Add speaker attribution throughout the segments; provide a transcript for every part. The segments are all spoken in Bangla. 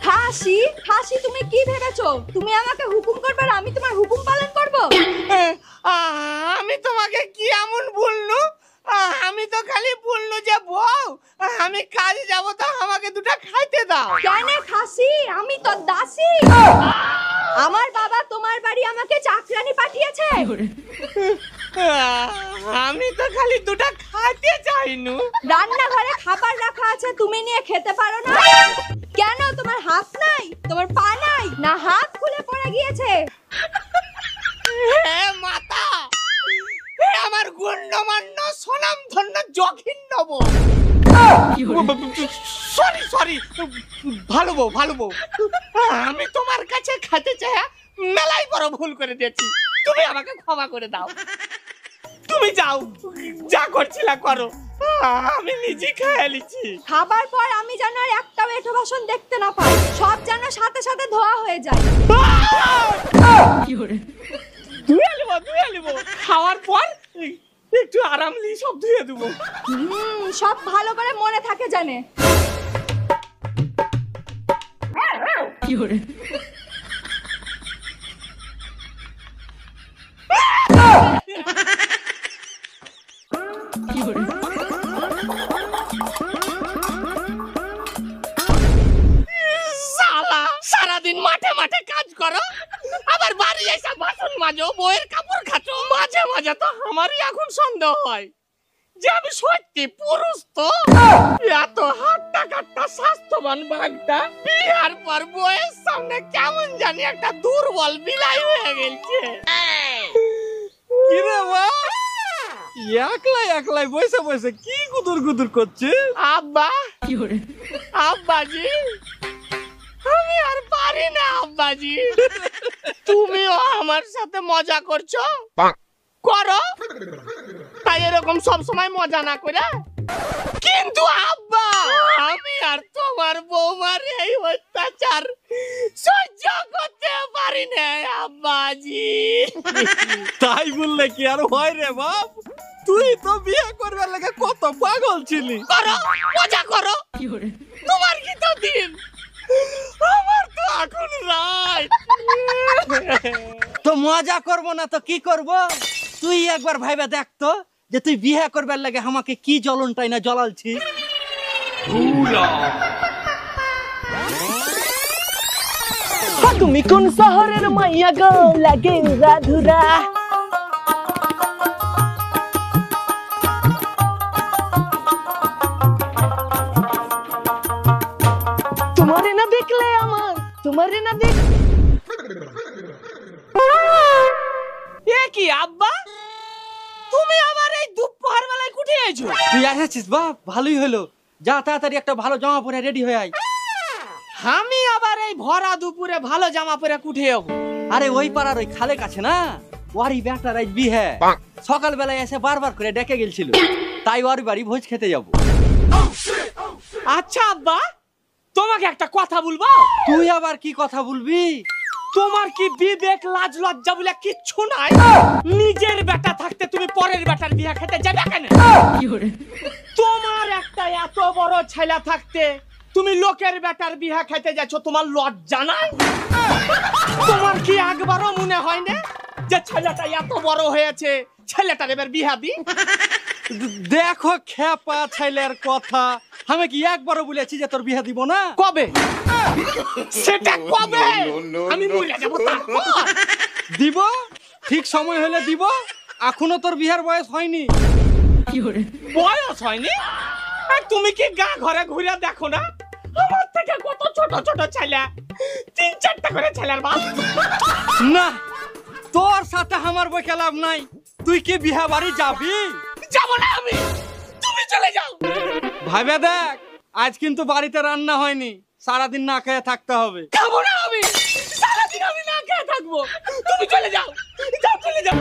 Speaker 1: হাসি হাসি, তুমি কি ভেবেছো তুমি আমাকে হুকুম করবে আর আমি তোমার হুকুম পালন করব?
Speaker 2: আমি তোমাকে কি এমন বললু? আমি তো খালি বললু যে বউ আমি কাজে যাব, তো আমাকে দুটো খাইতে দাও।
Speaker 1: কেন খাসি, আমি তো দাসী। আমার বাবা তোমার বাড়ি আমাকে চাকরানি পাঠিয়েছে।
Speaker 2: আমি তো খালি দুটো খাইতে চাইনু।
Speaker 1: রান্নাঘরে খাবার রাখা আছে, তুমি নিয়ে খেতে পারো না? কেন তোমার হাত নাই, তোমার পা নাই, না হাত খুলে পড়ে গিয়েছে?
Speaker 2: হে মাতা, হে আমার গণ্যমান্য সোনাম ধন্য জঘিন্য বউ। সরি সরি, ভালো বউ ভালো বউ। আমি তোমার কাছে খেতে চাই মেলাই বড় ভুল করে দিয়েছি, তুমি আমাকে ক্ষমা করে দাও। তুমি যাও, যা করছিলা করো, আমি নিজে খেয়ে নিচ্ছি।
Speaker 1: খাবার পর আমি যেন আর একটাও এঁঠো বাসন দেখতে না পাই, সব যেন সাথে সাথে ধোয়া হয়ে যায়।
Speaker 2: ধুয়ে নেবো, খাওয়ার পর একটু আরাম নিয়ে সব ধুয়ে দেবো।
Speaker 1: সব ভালো করে মনে থাকে জানে।
Speaker 2: সারাদিন মাঠে মাঠে কাজ করো, আবার বাড়ি এসে বাসন মাজো, বউয়ের কাপড় খাটো। মাঝে মাঝে তো আমারই এখন সন্দেহ হয় যে আমি সত্যি পুরুষ। তো এত হাট্টা কাট্টা স্বাস্থ্যবান বাঘটা বিয়ার পর বউয়ের সামনে কেমন জানি একটা দুর্বল বিলাই হয়ে গেছে।
Speaker 3: কি রে মা, একলাই একলাই বসে বসে কি গুদুর গুদুর করছে?
Speaker 2: আব্বা, আব্বাজি, আমি আর পারি না আব্বাজি। তুমিও আমার সাথে মজা করছো? করো, তাই এরকম সব সময় মজা না করে। কিন্তু আব্বা, আমি আর তোমার বৌমার এই অত্যাচার সহ্য করতে পারি না আব্বাজি।
Speaker 3: তাই বললে কি আর হয় রে বাপ? তুই তো বিয়ে করবার লাগে কত পাগল ছিলি।
Speaker 2: করো, মজা করো, তোমার কি তো দিন, আমার তো এখন রাত।
Speaker 3: তো মজা করব না তো কি করব? তুই একবার ভাইবা দেখ তো যে তুই বিয়ে করবার লাগে আমাকে কি জ্বলনটাই না জ্বলালছিস।
Speaker 1: তুমি কোন শহরের মাইয়া গো, লাগে রাধুরা? তোমারে না দেখলে আমার, তোমারে না দেখ।
Speaker 2: এ কি আব্বা, তুমি আবার এই দুপুর বেলায় কুঠে আইছো?
Speaker 3: তুই আসছিস বাপ, ভালোই হলো। যা তাড়াতাড়ি একটা ভালো জামা পরে রেডি হয়ে আয়।
Speaker 2: আমি আবার এই ভরা দুপুরে ভালো জামা পরে কুঠে যাবো?
Speaker 3: আরে ওই পাড়ার ওই খালে কাছে না, ওয়ারি বেটার আজ বিয়ে, সকাল বেলায় এসে বারবার করে ডেকে গেছিল, তাই ওর বাড়ি ভোজ খেতে যাব।
Speaker 2: আচ্ছা আব্বা, তোমাকে একটা কথা বলবো?
Speaker 3: তুই আবার কি কথা বলবি?
Speaker 2: তোমার কি বিবেক লাজ লজ্জা বলে কিচ্ছু নাই? নিজের বেটা থাকতে তুমি পরের বেটার বিয়ে খেতে যাবে কেন? তোমার একটা এত বড় ছেলে থাকতে তুমি লোকের বেটার বিয়ে খেতে যাচ্ছ, তোমার লজ্জা নাই? তোমার কি একবারও মনে হয় না যে ছেলেটা এত বড় হয়েছে, ছেলেটার এবার বিয়ে দি?
Speaker 3: দেখো খেপা ছেলের কথা, আমি কি একবারও বলেছি যে তোর বিয়ে দিব না?
Speaker 2: কবে? সেটা কবে? আমি মরে যাব তারপর
Speaker 3: দিব, ঠিক সময় হলে দিব। এখনো তোর বিয়ের বয়স হয়নি।
Speaker 2: বয়স হয়নি? তুমি কি গা ঘরে ঘুরে দেখো না, আমার থেকে কত ছোট ছোট ছেলে, 3-4টা করে ছেলের বাপ।
Speaker 3: না, তোর সাথে আমার বই লাভ নাই। তুই কি বিয়ে বাড়ি যাবি?
Speaker 2: যাব না আমি, তুমি চলে যাও।
Speaker 3: ভাবে দেখ, আজ কিন্তু বাড়িতে রান্না হয়নি, সারাদিন না খেয়ে থাকতে হবে।
Speaker 2: খাবো না আমি, সারাদিন আমি না খেয়ে থাকবো। তুমি চলে যাও, যাও চলে যাও।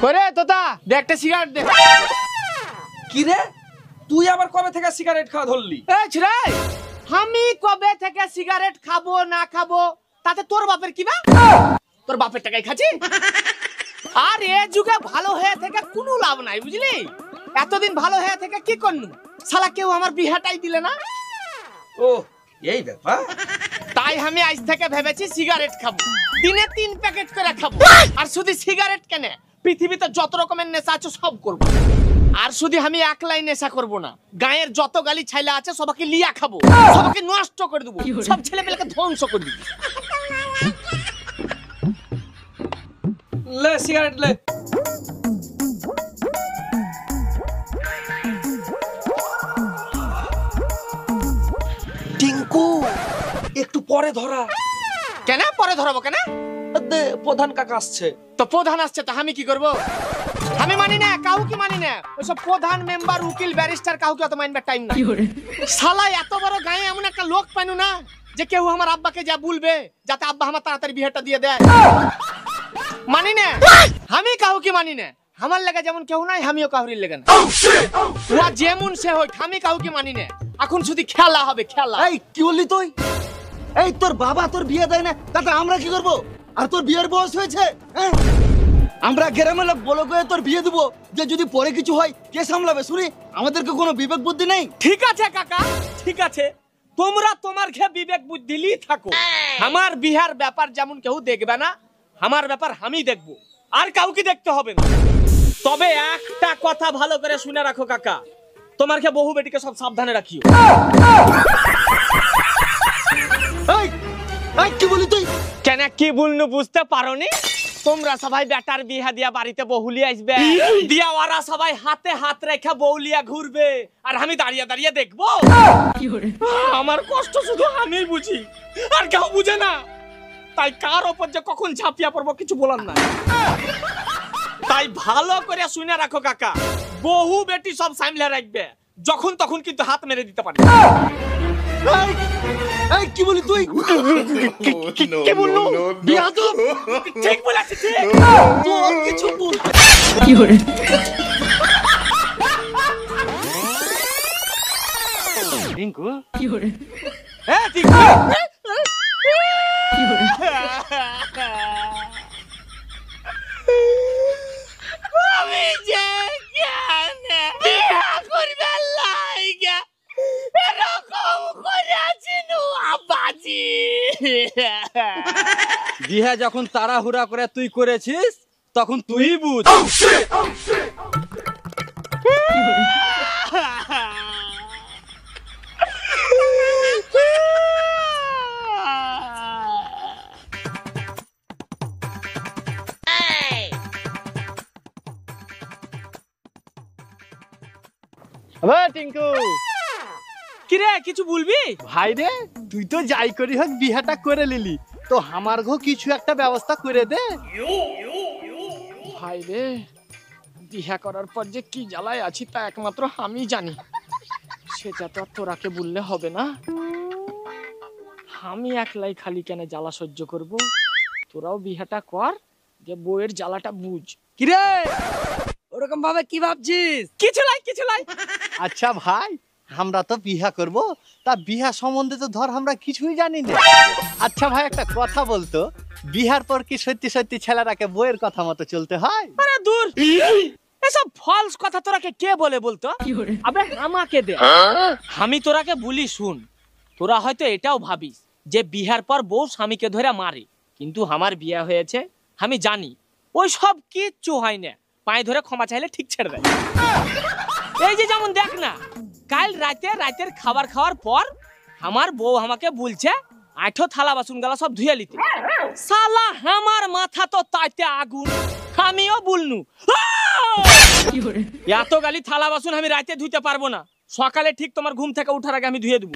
Speaker 2: ওরে তোতা, দে একটা সিগারেট দে।
Speaker 4: কি রে, তুই আবার কবে থেকে সিগারেট খাওয়া ধরলি?
Speaker 2: এই ছেলে, আমি কবে থেকে সিগারেট খাবো না খাবো তাতে তোর বাপের কি বা? তোর বাপের টাকাই খাচ্ছি। আর এ যুগে ভালো হয়ে থেকে কোনো লাভ নাই বুঝলি। এতদিন ভালো হয়ে থেকে কি করনু, শালা কেউ আমার বিহাটাই দিলে না।
Speaker 4: ও এই ব্যাপার।
Speaker 2: তাই আমি আজ থেকে ভেবেছি সিগারেট খাবো, দিনে 3 প্যাকেট করে খাবো। আর শুধু সিগারেট কেন, পৃথিবীতে যত রকমের নেশা আছে সব করবো। আর শুধু আমি একলাই নেশা করব না, গায়ের যত গালি ছাইলা আছে সবাইকে লিয়া খাবো, সবাইকে নষ্ট করে দেবো, সব ছেলেপেলেকে ধ্বংস করে দেবো।
Speaker 4: লে সিগারেট লে। টিঙ্কু একটু পরে ধরা।
Speaker 2: কেন পরে ধরবো কেন?
Speaker 4: দে, প্রধান কাকা আসছে।
Speaker 2: তো প্রধান আসছে তা আমি কি করব? আমি মানি না, কাউকে মানি না। ওসব প্রধান মেম্বার উকিল ব্যারিস্টার কাউকে অত মানবার টাইম না। শালা এত বড় গায়ে এমন একটা লোক পাইনু না যে কেউ আমার আব্বাকে যা বলবে যাতে আব্বা আমার তাড়াতাড়ি বিয়েটা দিয়ে দেয়। মানি না, আমি কাউকে মানি না। আমার লেগে যেমন কেউ নাই, আমিও কাউরির লেগে না। ওয়া যেমন সে হোক, আমি কাউকে মানি না। এখন শুধু খেলা হবে, খেলা।
Speaker 5: এই কি বললি তুই? এই তোর বাবা তোর বিয়ে দেয় না, তাতে আমরা কি করব? আর তোর বিয়ের বয়স হয়েছে, হ্যাঁ? আমরা গ্রামের লোক বলে করে তোর বিয়ে দেবো, যে যদি পরে কিছু হয় কে সামলাবে? শুনি, আমাদেরকে কোনো বিবেক বুদ্ধি নেই?
Speaker 2: ঠিক আছে কাকা, ঠিক আছে, তোমরা তোমার খেয়ে বিবেক বুদ্ধিলি থাকো। আমার বিহার ব্যাপার যেমন কেউ দেখবে না, আমার ব্যাপার আমি দেখবো, আর কাউকে দেখতে হবে না। তবে একটা কথা ভালো করে শুনে রাখো কাকা, তোমার খেয়ে বহু বেটিকে সব সাবধানে রাখিও।
Speaker 5: এই এই কি বলি তুই?
Speaker 2: কেন কি বলনু বুঝতে পারোনি? তোমরা সবাই বেটার বিহা দিয়া বাড়িতে বহুলি আসবে, দিয়া ওরা সবাই হাতে হাত রেখে বউলিয়া ঘুরবে, আর আমি দাঁড়িয়ে দাঁড়িয়ে দেখবো। আমার কষ্ট শুধু আমি বুঝি, আর কেউ বুঝে না। তাই কার ওপর যে কখন ঝাঁপিয়া পড়বো কিছু বলার না। তাই ভালো করে শুনে রাখো কাকা, বহু বেটি সব সামলে রাখবে, যখন তখন কিন্তু হাত মেরে দিতে পারে।
Speaker 5: এই এই কি বলি তুই?
Speaker 2: কি বললো?
Speaker 5: বিয়াদব!
Speaker 2: ঠিক বলেছি, ঠিক।
Speaker 5: তোর কিছু বল।
Speaker 3: টিঙ্কু
Speaker 2: আমি যে কেনে বিয়া করবে লাইগা এরকম করেছি নু আব্বাজি।
Speaker 3: বিহা যখন তাড়াহুড়া করে তুই করেছিস তখন তুই বুঝ।
Speaker 5: টিঙ্কু
Speaker 2: কিরে কিছু বলবি?
Speaker 5: ভাই রে, তুই তো যাই করি হোক বিহাটা করে নিলি, তো আমার ঘো কিছু একটা ব্যবস্থা করে দে।
Speaker 2: ভাই রে, বিহা করার পর যে কি জ্বালায় আছি তা একমাত্র আমি জানি। সেটা তো আর তোরাকে বললে হবে না। আমি একলাই খালি কেন জ্বালা সহ্য করব? তোরাও বিহাটা কর, যে বউয়ের জ্বালাটা বুঝ।
Speaker 3: কিরে ওরকম ভাবে কি ভাবছিস?
Speaker 2: কিছু লাই, কিছু লাই।
Speaker 5: আচ্ছা ভাই, আমরা তো বিহা করব, তা বিহা সম্বন্ধে তো ধর আমরা কিছুই জানি না। আচ্ছা ভাই, একটা কথা বলতো, বিহার পর কি সত্যি সত্যি ছেলেরাকে বইয়ের কথা মতো চলতে হয়?
Speaker 2: আরে দূর, এসব ফলস কথা তোরাকে কে বলে বলতো? আবে আমাকে দে, আমি তোরাকে বলি শুন। তোরা হয়তো এটাও ভাবিস যে বিহার পর বউ স্বামীকে ধরে মারে, কিন্তু আমার বিয়ে হয়েছে, আমি জানি ওই সব কিচ্ছু হয় না। পায়ে ধরে ক্ষমা চাইলে ঠিক ছেড়ে দেয়। এই যে যেমন দেখ না, কাল রাতের খাবার খাওয়ার পর আমার বউ আমাকে বলছে আঠো থালা বাসন গালা সব ধুয়ে লিতে। শালা আমার মাথা তো তাইতে আগুন, আমিও বলনু এত গালি থালা বাসন আমি রাতে ধুইতে পারবো না, সকালে ঠিক তোমার ঘুম থেকে উঠার আগে আমি ধুয়ে দেবো।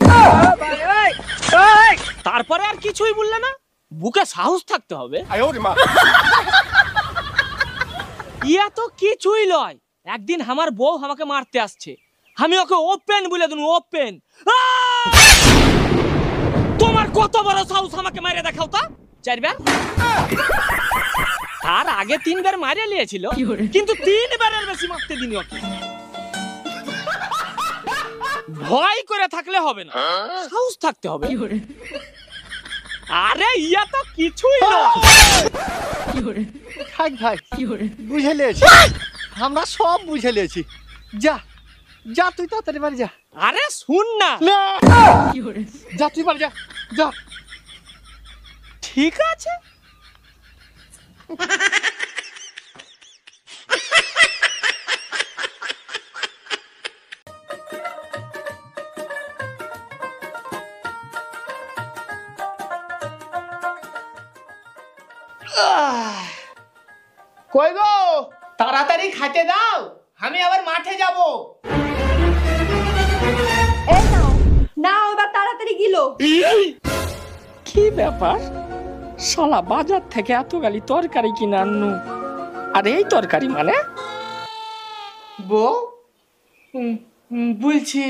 Speaker 2: তারপরে আর কিছুই বললে না, বুকে সাহস থাকতে হবে। ইয়া তো কিছুই লয়। একদিন আমার বউ আমাকে মারতে আসছে, আমি ওকে ওপেন বলে দিন, ওপেন। তোমার কত বড় সাহস, আমাকে মারে দেখাও তা। 4 বার, তার আগে 3 বার মারিয়ে নিয়েছিল, কিন্তু 3 বারের বেশি মারতে দিনি ওকে। ভয় করে থাকলে হবে না, সাহস থাকতে হবে। আরে ইয়া তো কিছুই নয়,
Speaker 5: থাক ভাই বুঝে লিয়েছি, আমরা সব বুঝে লিয়েছি। যা যা তুই তাড়াতাড়ি বাড়ি যা।
Speaker 2: আরে শুন না,
Speaker 5: যা তুই বাড়ি যা যা।
Speaker 2: ঠিক আছে। কই গো, তাড়াতাড়ি খাইতে দাও, আমি আবার মাঠে যাব।
Speaker 1: এই নাও নাও, এবার তাড়াতাড়ি গিলো।
Speaker 2: কি ব্যাপার, শালা বাজার থেকে এত গালি তরকারি কিনে আননু, আর এই তরকারি মানে বউ বলছি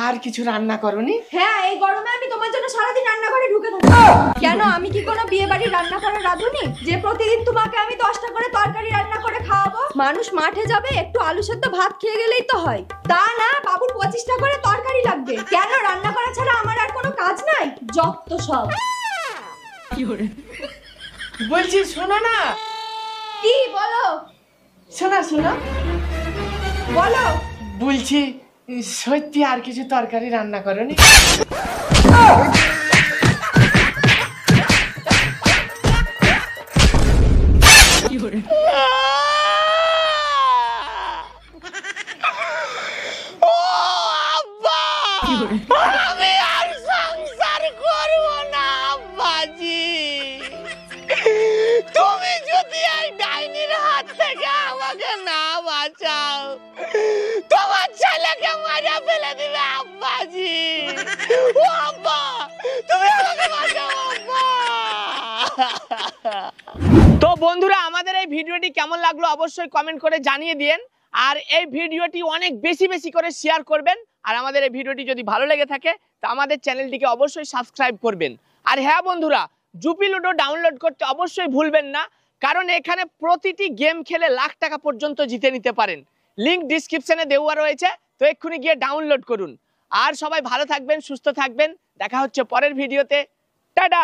Speaker 2: আর কিছু রান্না করনি?
Speaker 1: হ্যাঁ, এই গরমে আমি তোমার জন্য সারাদিন রান্নাঘরে ঢুকে থাকি। কেন, আমি কি কোনো বিয়ে বাড়ির রান্না করা রাঁধুনি যে প্রতিদিন তোমাকে আমি 10টা করে তরকারি রান্না করে খাওয়াবো? মানুষ মাঠে যাবে, একটু আলু সেদ্ধ ভাত খেয়ে গেলেই তো হয়, তা না বাবুর 25টা করে তরকারি লাগবে। কেন, রান্না করা ছাড়া আমার আর কোনো কাজ নাই? যত সব।
Speaker 2: বলছি শোনো না।
Speaker 1: কি বলো?
Speaker 2: শোনা শোনা,
Speaker 1: বলো।
Speaker 2: বলছি সত্যি আর কিছু তরকারি রান্না করনি? আমি আর সংসার করব না আব্বাজি, তুমি যদি এই ডাইনির হাত থেকে আমাকে না বাঁচাও, তোমার ছেলেকে মারা ফেলে দিবে আব্বাজি। ও আব্বা, তুমি আমাকে বাঁচাও আব্বা। তো বন্ধুরা, আমাদের এই ভিডিওটি কেমন লাগলো অবশ্যই কমেন্ট করে জানিয়ে দিন, আর এই ভিডিওটি অনেক বেশি বেশি করে শেয়ার করবেন, আর আমাদের এই ভিডিওটি যদি ভালো লেগে থাকে তো আমাদের চ্যানেলটিকে অবশ্যই সাবস্ক্রাইব করবেন। আর হ্যাঁ বন্ধুরা, জুপি লুডো ডাউনলোড করতে অবশ্যই ভুলবেন না, কারণ এখানে প্রতিটি গেম খেলে লাখ টাকা পর্যন্ত জিতে নিতে পারেন। লিংক ডিসক্রিপশনে দেওয়া রয়েছে, তো এক্ষুনি গিয়ে ডাউনলোড করুন। আর সবাই ভালো থাকবেন, সুস্থ থাকবেন, দেখা হচ্ছে পরের ভিডিওতে। টাটা।